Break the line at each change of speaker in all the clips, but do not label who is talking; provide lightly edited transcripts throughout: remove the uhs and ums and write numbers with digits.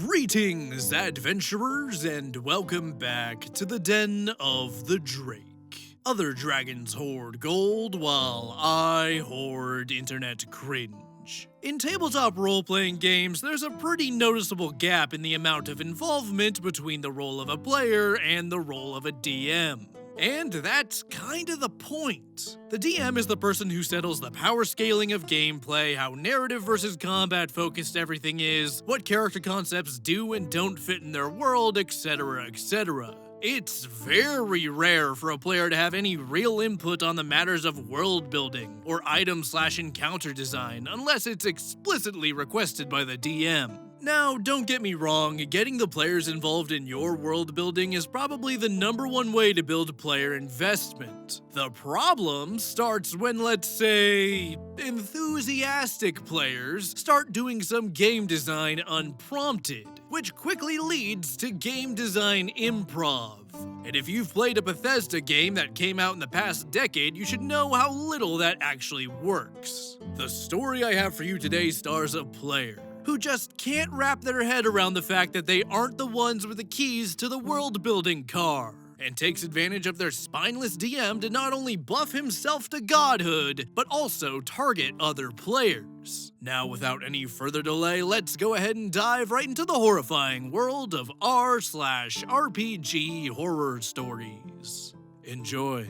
Greetings, adventurers, and welcome back to the Den of the Drake. Other dragons hoard gold, while I hoard internet cringe. In tabletop role-playing games, there's a pretty noticeable gap in the amount of involvement between the role of a player and the role of a DM. And that's kinda the point. The DM is the person who settles the power scaling of gameplay, how narrative versus combat focused everything is, what character concepts do and don't fit in their world, etc, etc. It's very rare for a player to have any real input on the matters of world building or item/encounter design unless it's explicitly requested by the DM. Now, don't get me wrong, getting the players involved in your world building is probably the #1 way to build player investment. The problem starts when, let's say, enthusiastic players start doing some game design unprompted, which quickly leads to game design improv. And if you've played a Bethesda game that came out in the past decade, you should know how little that actually works. The story I have for you today stars a player who just can't wrap their head around the fact that they aren't the ones with the keys to the world-building car, and takes advantage of their spineless DM to not only buff himself to godhood, but also target other players. Now, without any further delay, let's go ahead and dive right into the horrifying world of r/RPG-horror-stories. Enjoy.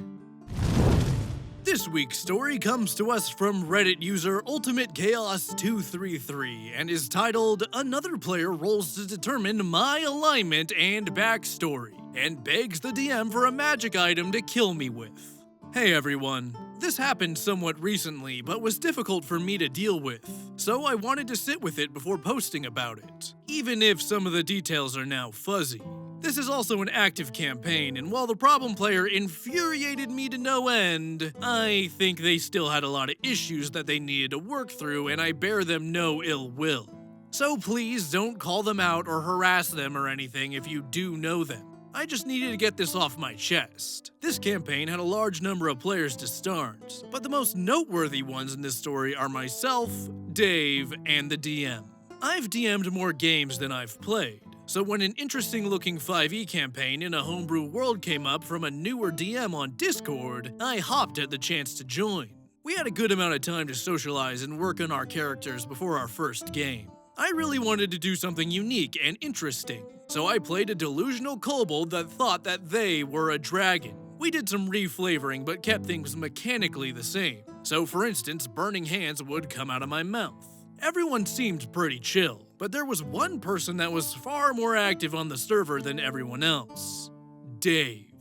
This week's story comes to us from Reddit user UltimateChaos233 and is titled, "Another Player Rolls to Determine My Alignment and Backstory, and begs the DM for a magic item to kill me with." Hey everyone. This happened somewhat recently, but was difficult for me to deal with, so I wanted to sit with it before posting about it, even if some of the details are now fuzzy. This is also an active campaign, and while the problem player infuriated me to no end, I think they still had a lot of issues that they needed to work through, and I bear them no ill will. So please don't call them out or harass them or anything if you do know them. I just needed to get this off my chest. This campaign had a large number of players to start, but the most noteworthy ones in this story are myself, Dave, and the DM. I've DM'd more games than I've played. So when an interesting-looking 5e campaign in a homebrew world came up from a newer DM on Discord, I hopped at the chance to join. We had a good amount of time to socialize and work on our characters before our first game. I really wanted to do something unique and interesting, so I played a delusional kobold that thought that they were a dragon. We did some reflavoring but kept things mechanically the same. So for instance, burning hands would come out of my mouth. Everyone seemed pretty chill, but there was one person that was far more active on the server than everyone else. Dave.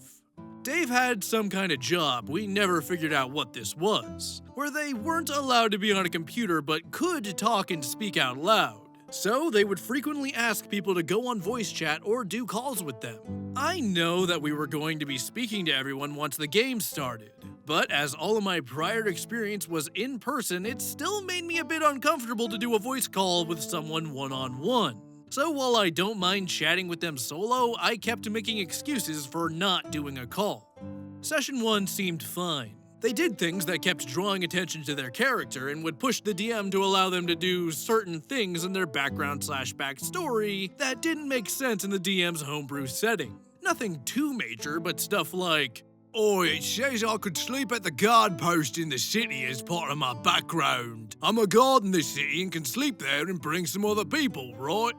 Dave had some kind of job, we never figured out what this was, where they weren't allowed to be on a computer but could talk and speak out loud. So they would frequently ask people to go on voice chat or do calls with them. I know that we were going to be speaking to everyone once the game started, but as all of my prior experience was in person, it still made me a bit uncomfortable to do a voice call with someone one-on-one. So while I don't mind chatting with them solo, I kept making excuses for not doing a call. Session 1 seemed fine. They did things that kept drawing attention to their character and would push the DM to allow them to do certain things in their background/backstory that didn't make sense in the DM's homebrew setting. Nothing too major, but stuff like, "Oh, it says I could sleep at the guard post in the city as part of my background. I'm a guard in the city and can sleep there and bring some other people, right?"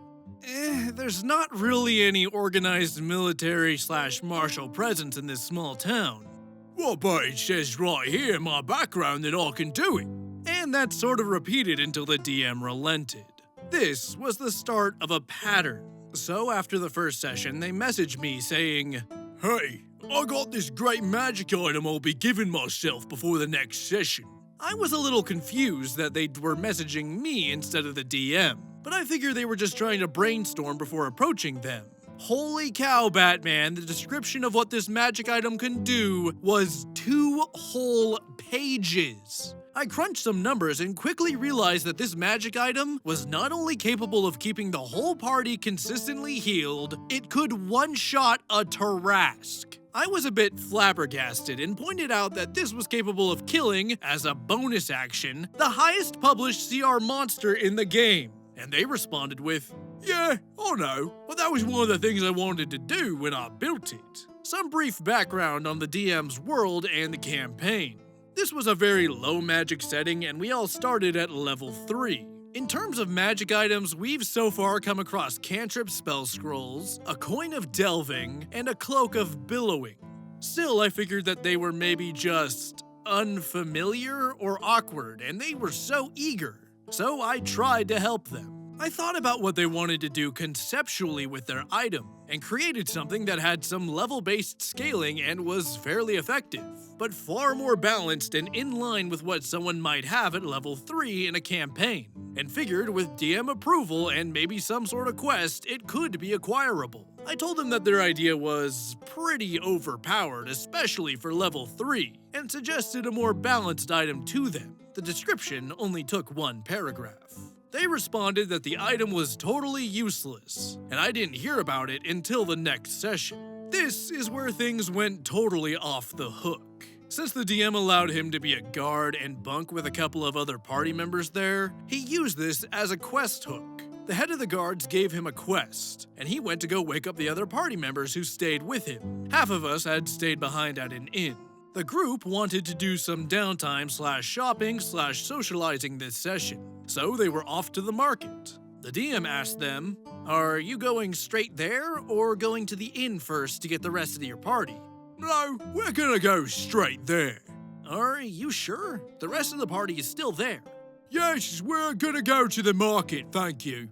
There's not really any organized military/martial presence in this small town. "Well, but it says right here in my background that I can do it." And that sort of repeated until the DM relented. This was the start of a pattern. So after the first session, they messaged me saying, "Hey, I got this great magic item I'll be giving myself before the next session." I was a little confused that they were messaging me instead of the DM, but I figured they were just trying to brainstorm before approaching them. Holy cow, Batman, the description of what this magic item can do was 2 whole pages. I crunched some numbers and quickly realized that this magic item was not only capable of keeping the whole party consistently healed, it could one-shot a Tarrasque. I was a bit flabbergasted and pointed out that this was capable of killing, as a bonus action, the highest published CR monster in the game. And they responded with, Yeah, I know, but that was one of the things I wanted to do when I built it. Some brief background on the DM's world and the campaign. This was a very low magic setting and we all started at level 3. In terms of magic items, we've so far come across cantrip spell scrolls, a coin of delving, and a cloak of billowing. Still, I figured that they were maybe just unfamiliar or awkward, and they were so eager. So I tried to help them. I thought about what they wanted to do conceptually with their item, and created something that had some level-based scaling and was fairly effective, but far more balanced and in line with what someone might have at level 3 in a campaign, and figured with DM approval and maybe some sort of quest, it could be acquirable. I told them that their idea was pretty overpowered, especially for level 3, and suggested a more balanced item to them. The description only took 1 paragraph. They responded that the item was totally useless, and I didn't hear about it until the next session. This is where things went totally off the hook. Since the DM allowed him to be a guard and bunk with a couple of other party members there, he used this as a quest hook. The head of the guards gave him a quest, and he went to go wake up the other party members who stayed with him. Half of us had stayed behind at an inn. The group wanted to do some downtime / shopping / socializing this session, so they were off to the market. The DM asked them, "Are you going straight there or going to the inn first to get the rest of your party?" "No, we're gonna go straight there." "Are you sure? The rest of the party is still there." "Yes, we're gonna go to the market, thank you."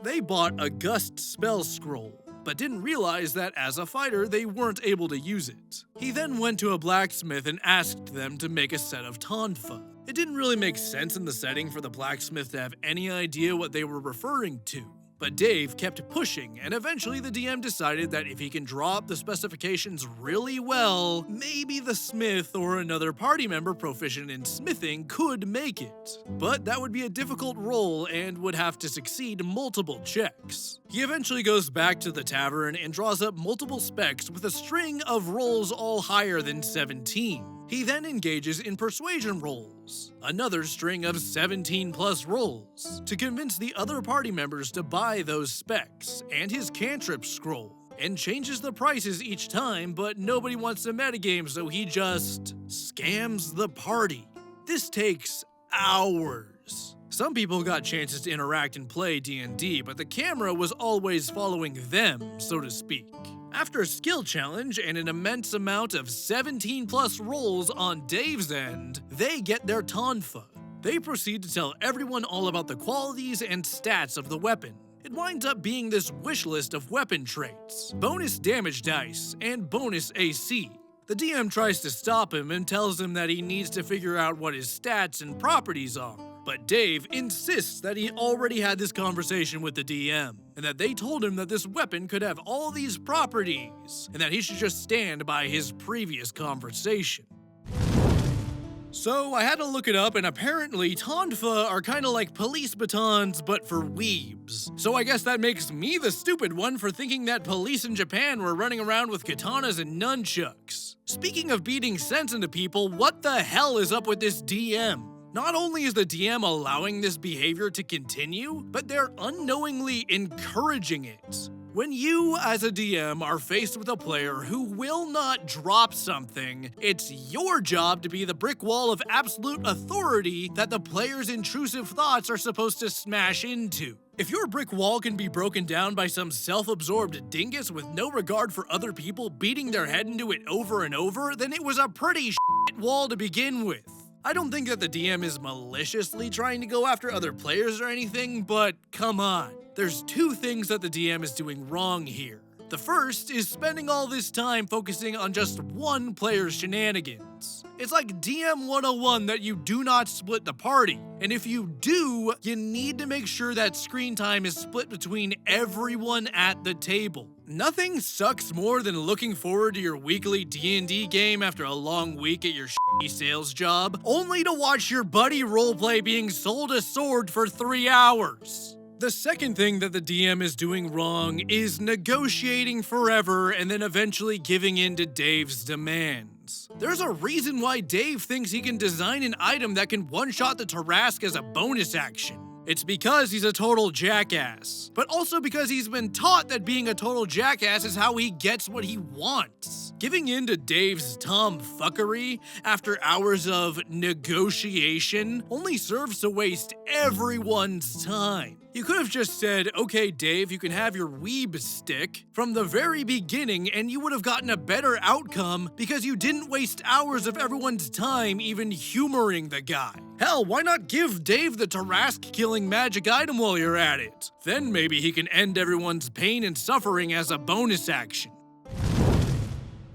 They bought a Gust spell scroll, but didn't realize that as a fighter they weren't able to use it. He then went to a blacksmith and asked them to make a set of tonfa. It didn't really make sense in the setting for the blacksmith to have any idea what they were referring to. But Dave kept pushing, and eventually the DM decided that if he can draw up the specifications really well, maybe the smith or another party member proficient in smithing could make it. But that would be a difficult role and would have to succeed multiple checks. He eventually goes back to the tavern and draws up multiple specs with a string of rolls all higher than 17. He then engages in persuasion rolls, another string of 17 plus rolls, to convince the other party members to buy those specs, and his cantrip scroll, and changes the prices each time, but nobody wants to metagame, so he just scams the party. This takes hours. Some people got chances to interact and play D&D, but the camera was always following them, so to speak. After a skill challenge and an immense amount of 17 plus rolls on Dave's end, they get their tonfa. They proceed to tell everyone all about the qualities and stats of the weapon. It winds up being this wish list of weapon traits, bonus damage dice, and bonus AC. The DM tries to stop him and tells him that he needs to figure out what his stats and properties are. But Dave insists that he already had this conversation with the DM, and that they told him that this weapon could have all these properties, and that he should just stand by his previous conversation. So I had to look it up, and apparently tonfa are kinda like police batons, but for weebs. So I guess that makes me the stupid one for thinking that police in Japan were running around with katanas and nunchucks. Speaking of beating sense into people, what the hell is up with this DM? Not only is the DM allowing this behavior to continue, but they're unknowingly encouraging it. When you, as a DM, are faced with a player who will not drop something, it's your job to be the brick wall of absolute authority that the player's intrusive thoughts are supposed to smash into. If your brick wall can be broken down by some self-absorbed dingus with no regard for other people beating their head into it over and over, then it was a pretty shit wall to begin with. I don't think that the DM is maliciously trying to go after other players or anything, but come on. There's 2 things that the DM is doing wrong here. The first is spending all this time focusing on just one player's shenanigans. It's like DM 101 that you do not split the party, and if you do, you need to make sure that screen time is split between everyone at the table. Nothing sucks more than looking forward to your weekly D&D game after a long week at your shitty sales job, only to watch your buddy roleplay being sold a sword for 3 hours. The second thing that the DM is doing wrong is negotiating forever and then eventually giving in to Dave's demands. There's a reason why Dave thinks he can design an item that can one-shot the Tarrasque as a bonus action. It's because he's a total jackass, but also because he's been taught that being a total jackass is how he gets what he wants. Giving in to Dave's tomfuckery after hours of negotiation only serves to waste everyone's time. You could have just said, okay, Dave, you can have your weeb stick from the very beginning, and you would have gotten a better outcome because you didn't waste hours of everyone's time even humoring the guy. Hell, why not give Dave the Tarrasque-killing magic item while you're at it? Then maybe he can end everyone's pain and suffering as a bonus action.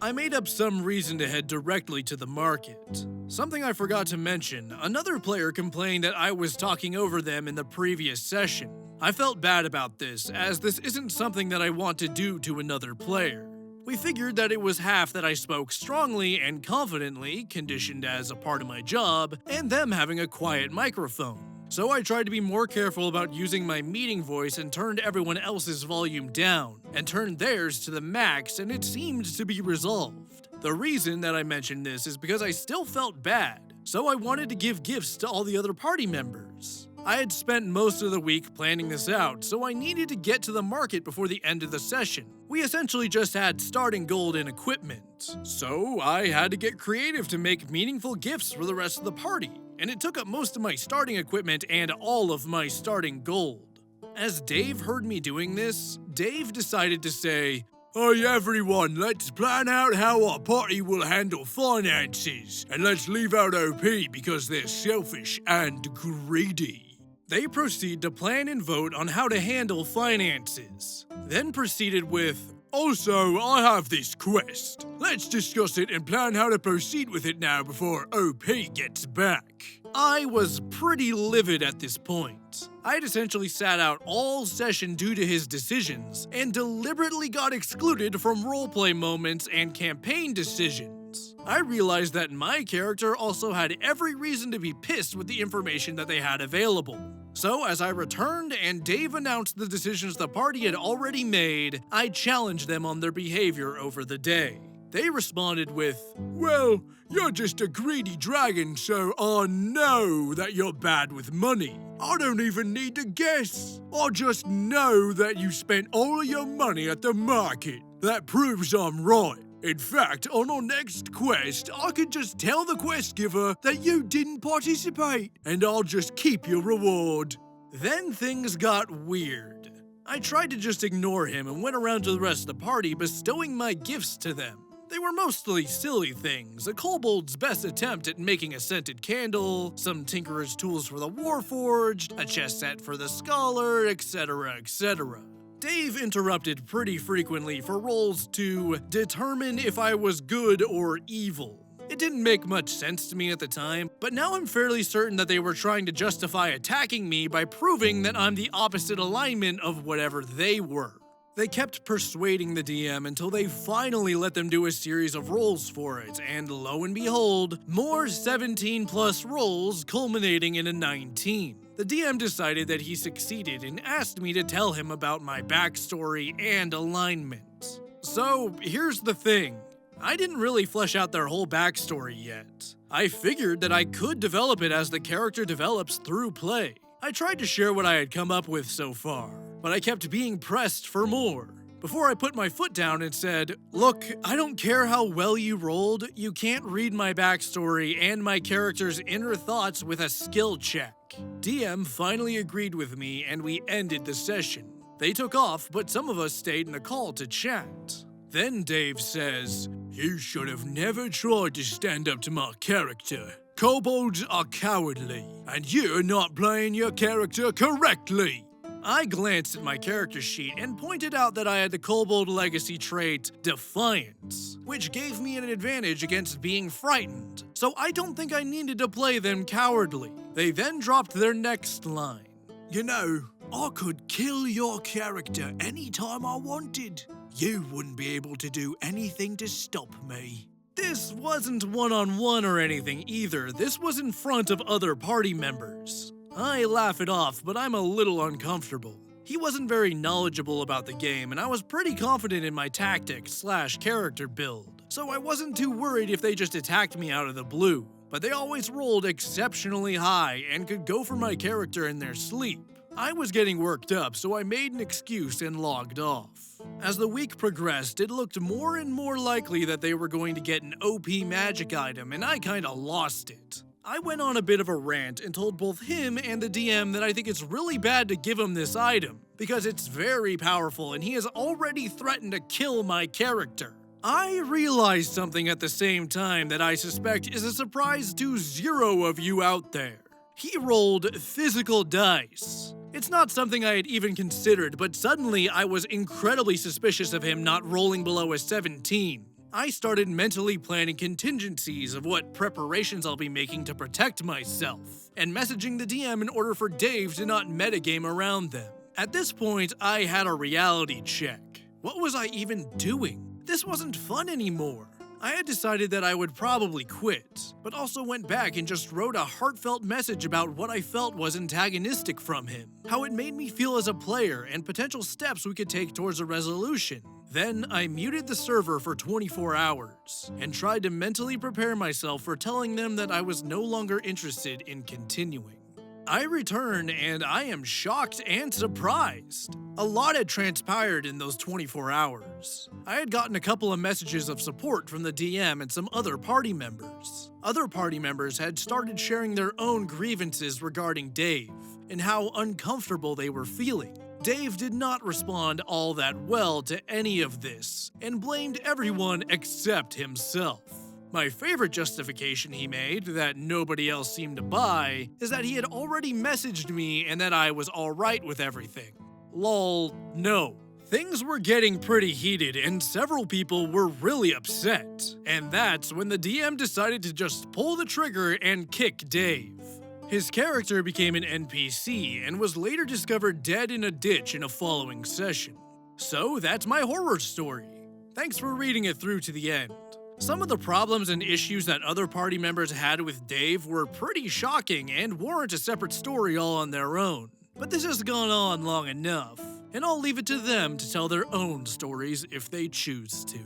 I made up some reason to head directly to the market. Something I forgot to mention, another player complained that I was talking over them in the previous session. I felt bad about this, as this isn't something that I want to do to another player. We figured that it was half that I spoke strongly and confidently, conditioned as a part of my job, and them having a quiet microphone. So I tried to be more careful about using my meeting voice and turned everyone else's volume down, and turned theirs to the max, and it seemed to be resolved. The reason that I mentioned this is because I still felt bad, so I wanted to give gifts to all the other party members. I had spent most of the week planning this out, so I needed to get to the market before the end of the session. We essentially just had starting gold and equipment, so I had to get creative to make meaningful gifts for the rest of the party, and it took up most of my starting equipment and all of my starting gold. As Dave heard me doing this, Dave decided to say, "Hey everyone, let's plan out how our party will handle finances, and let's leave out OP because they're selfish and greedy." They proceed to plan and vote on how to handle finances, then proceeded with, "Also, I have this quest. Let's discuss it and plan how to proceed with it now before OP gets back." I was pretty livid at this point. I had essentially sat out all session due to his decisions, and deliberately got excluded from roleplay moments and campaign decisions. I realized that my character also had every reason to be pissed with the information that they had available. So as I returned and Dave announced the decisions the party had already made, I challenged them on their behavior over the day. They responded with, "Well, you're just a greedy dragon, so I know that you're bad with money. I don't even need to guess. I just know that you spent all of your money at the market. That proves I'm right. In fact, on our next quest, I could just tell the quest giver that you didn't participate, and I'll just keep your reward." Then things got weird. I tried to just ignore him and went around to the rest of the party bestowing my gifts to them. They were mostly silly things, a kobold's best attempt at making a scented candle, some tinkerer's tools for the warforged, a chess set for the scholar, etc, etc. Dave interrupted pretty frequently for rolls to determine if I was good or evil. It didn't make much sense to me at the time, but now I'm fairly certain that they were trying to justify attacking me by proving that I'm the opposite alignment of whatever they were. They kept persuading the DM until they finally let them do a series of rolls for it, and lo and behold, more 17+ rolls culminating in a 19. The DM decided that he succeeded and asked me to tell him about my backstory and alignment. So here's the thing. I didn't really flesh out their whole backstory yet. I figured that I could develop it as the character develops through play. I tried to share what I had come up with so far, but I kept being pressed for more. Before I put my foot down and said, "Look, I don't care how well you rolled, you can't read my backstory and my character's inner thoughts with a skill check." DM finally agreed with me and we ended the session. They took off, but some of us stayed in the call to chat. Then Dave says, "You should have never tried to stand up to my character. Kobolds are cowardly, and you're not playing your character correctly." I glanced at my character sheet and pointed out that I had the kobold legacy trait, Defiance, which gave me an advantage against being frightened, so I don't think I needed to play them cowardly. They then dropped their next line. "You know, I could kill your character anytime I wanted. You wouldn't be able to do anything to stop me." This wasn't one-on-one or anything either, this was in front of other party members. I laugh it off, but I'm a little uncomfortable. He wasn't very knowledgeable about the game, and I was pretty confident in my tactics/character build, so I wasn't too worried if they just attacked me out of the blue. but they always rolled exceptionally high and could go for my character in their sleep. I was getting worked up, so I made an excuse and logged off. As the week progressed, it looked more and more likely that they were going to get an OP magic item, and I kinda lost it. I went on a bit of a rant and told both him and the DM that I think it's really bad to give him this item, because it's very powerful and he has already threatened to kill my character. I realized something at the same time that I suspect is a surprise to 0 of you out there. He rolled physical dice. It's not something I had even considered, but suddenly I was incredibly suspicious of him not rolling below a 17. I started mentally planning contingencies of what preparations I'll be making to protect myself, and messaging the DM in order for Dave to not metagame around them. At this point, I had a reality check. What was I even doing? This wasn't fun anymore. I had decided that I would probably quit, but also went back and just wrote a heartfelt message about what I felt was antagonistic from him, how it made me feel as a player, and potential steps we could take towards a resolution. Then I muted the server for 24 hours, and tried to mentally prepare myself for telling them that I was no longer interested in continuing. I return and I am shocked and surprised. A lot had transpired in those 24 hours. I had gotten a couple of messages of support from the DM and some other party members. Other party members had started sharing their own grievances regarding Dave and how uncomfortable they were feeling. Dave did not respond all that well to any of this and blamed everyone except himself. My favorite justification he made, that nobody else seemed to buy, is that he had already messaged me and that I was alright with everything. Lol, no. Things were getting pretty heated and several people were really upset. And that's when the DM decided to just pull the trigger and kick Dave. His character became an NPC and was later discovered dead in a ditch in a following session. So that's my horror story. Thanks for reading it through to the end. Some of the problems and issues that other party members had with Dave were pretty shocking and warrant a separate story all on their own. But this has gone on long enough, and I'll leave it to them to tell their own stories if they choose to.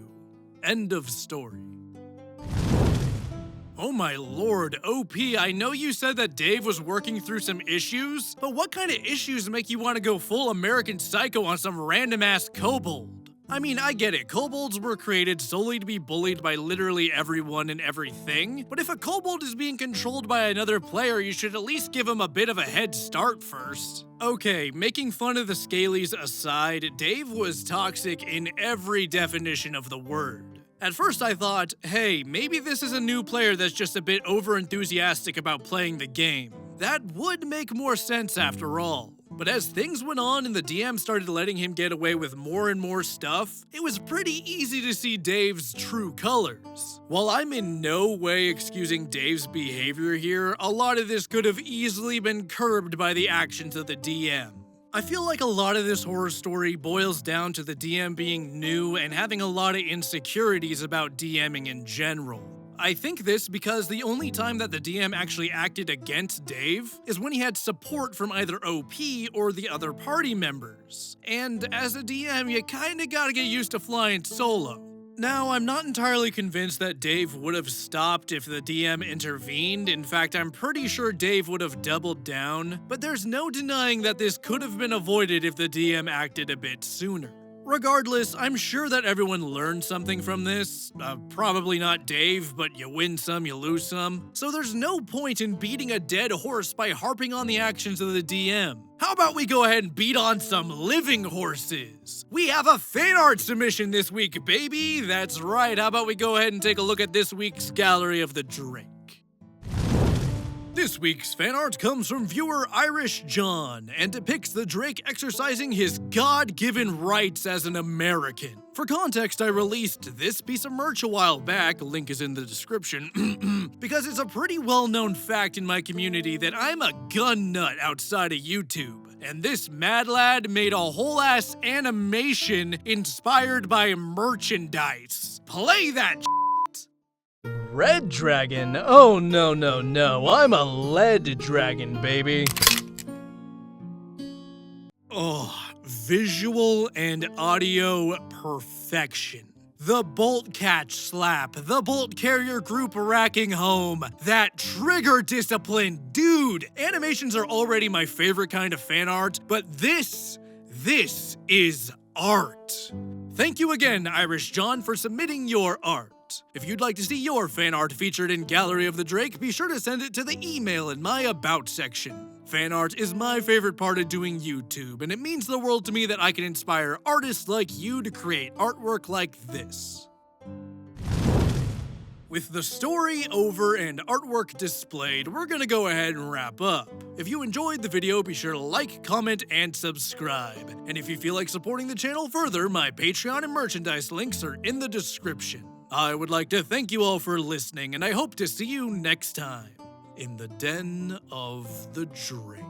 End of story. Oh my lord, OP, I know you said that Dave was working through some issues, but what kind of issues make you want to go full American Psycho on some random-ass kobold? I mean, I get it, kobolds were created solely to be bullied by literally everyone and everything, but if a kobold is being controlled by another player, you should at least give him a bit of a head start first. Okay, making fun of the Scalies aside, Dave was toxic in every definition of the word. At first I thought, hey, maybe this is a new player that's just a bit over-enthusiastic about playing the game. That would make more sense after all. But as things went on and the DM started letting him get away with more and more stuff, it was pretty easy to see Dave's true colors. While I'm in no way excusing Dave's behavior here, a lot of this could have easily been curbed by the actions of the DM. I feel like a lot of this horror story boils down to the DM being new and having a lot of insecurities about DMing in general. I think this because the only time that the DM actually acted against Dave is when he had support from either OP or the other party members. And as a DM, you kinda gotta get used to flying solo. Now, I'm not entirely convinced that Dave would have stopped if the DM intervened. In fact, I'm pretty sure Dave would have doubled down, but there's no denying that this could have been avoided if the DM acted a bit sooner. Regardless, I'm sure that everyone learned something from this. Probably not Dave, but you win some, you lose some. So there's no point in beating a dead horse by harping on the actions of the DM. How about we go ahead and beat on some living horses? We have a fan art submission this week, baby! That's right, how about we go ahead and take a look at this week's Gallery of the Drake. This week's fan art comes from viewer Irish John and depicts the Drake exercising his God-given rights as an American. For context, I released this piece of merch a while back, link is in the description, because it's a pretty well-known fact in my community that I'm a gun nut outside of YouTube. And this mad lad made a whole-ass animation inspired by merchandise. Play that Red Dragon? Oh, no, I'm a lead dragon, baby. Oh, visual and audio perfection. The bolt catch slap, the bolt carrier group racking home, that trigger discipline, dude! Animations are already my favorite kind of fan art, but this is art. Thank you again, Irish John, for submitting your art. If you'd like to see your fan art featured in Gallery of the Drake, be sure to send it to the email in my About section. Fan art is my favorite part of doing YouTube, and it means the world to me that I can inspire artists like you to create artwork like this. With the story over and artwork displayed, we're gonna go ahead and wrap up. If you enjoyed the video, be sure to like, comment, and subscribe. And if you feel like supporting the channel further, my Patreon and merchandise links are in the description. I would like to thank you all for listening, and I hope to see you next time in the Den of the Drake.